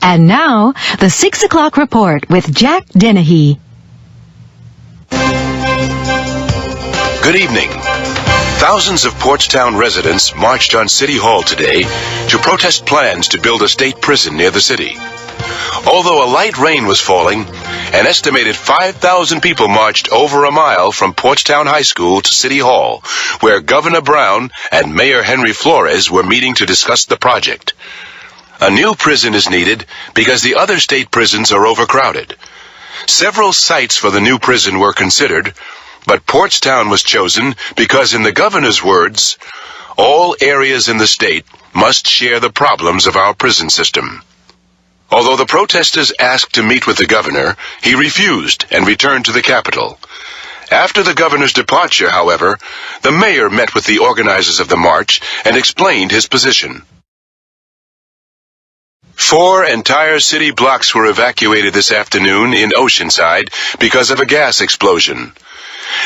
And now, the 6 o'clock report with Jack Dennehy. Good evening. Thousands of Portstown residents marched on City Hall today to protest plans to build a state prison near the city. Although a light rain was falling, an estimated 5,000 people marched over a mile from Portstown High School to City Hall, where Governor Brown and Mayor Henry Flores were meeting to discuss the project. A new prison is needed because the other state prisons are overcrowded. Several sites for the new prison were considered, but Portstown was chosen because, in the governor's words, all areas in the state must share the problems of our prison system. Although the protesters asked to meet with the governor, he refused and returned to the capital. After the governor's departure, however, the mayor met with the organizers of the march and explained his position. 4 entire city blocks were evacuated this afternoon in Oceanside because of a gas explosion.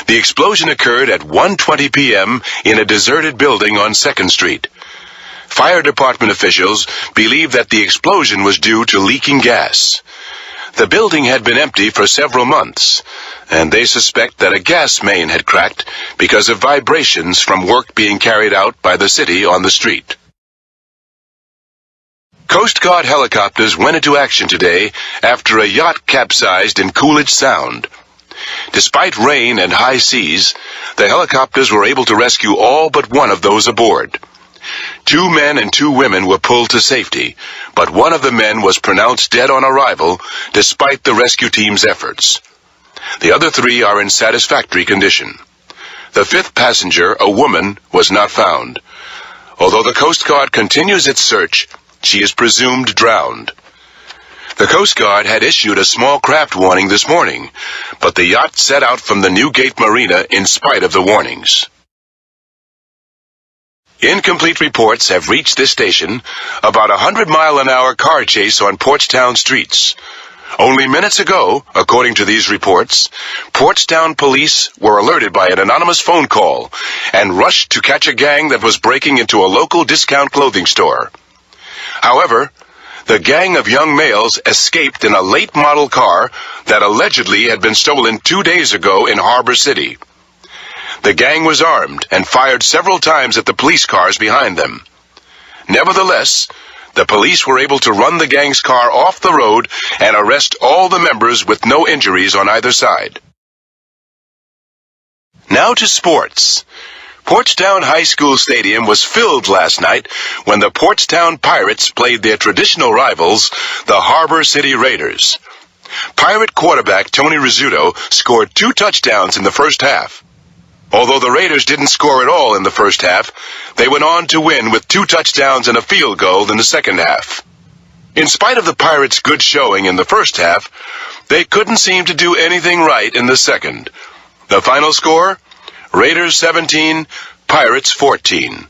The explosion occurred at 1:20 p.m. in a deserted building on 2nd Street. Fire department officials believe that the explosion was due to leaking gas. The building had been empty for several months, and they suspect that a gas main had cracked because of vibrations from work being carried out by the city on the street. Coast Guard helicopters went into action today after a yacht capsized in Coolidge Sound. Despite rain and high seas, the helicopters were able to rescue all but one of those aboard. 2 men and 2 women were pulled to safety, but one of the men was pronounced dead on arrival despite the rescue team's efforts. The other 3 are in satisfactory condition. The 5th passenger, a woman, was not found. Although the Coast Guard continues its search, she is presumed drowned. The Coast Guard had issued a small craft warning this morning, but the yacht set out from the Newgate Marina in spite of the warnings. Incomplete reports have reached this station about a 100-mile-an-hour car chase on Portstown streets. Only minutes ago, according to these reports, Portstown police were alerted by an anonymous phone call and rushed to catch a gang that was breaking into a local discount clothing store. However, the gang of young males escaped in a late-model car that allegedly had been stolen 2 days ago in Harbor City. The gang was armed and fired several times at the police cars behind them. Nevertheless, the police were able to run the gang's car off the road and arrest all the members with no injuries on either side. Now to sports. Portstown High School Stadium was filled last night when the Portstown Pirates played their traditional rivals, the Harbor City Raiders. Pirate quarterback Tony Rizzuto scored 2 touchdowns in the first half. Although the Raiders didn't score at all in the first half, they went on to win with 2 touchdowns and a field goal in the second half. In spite of the Pirates' good showing in the first half, they couldn't seem to do anything right in the second. The final score? Raiders 17, Pirates 14.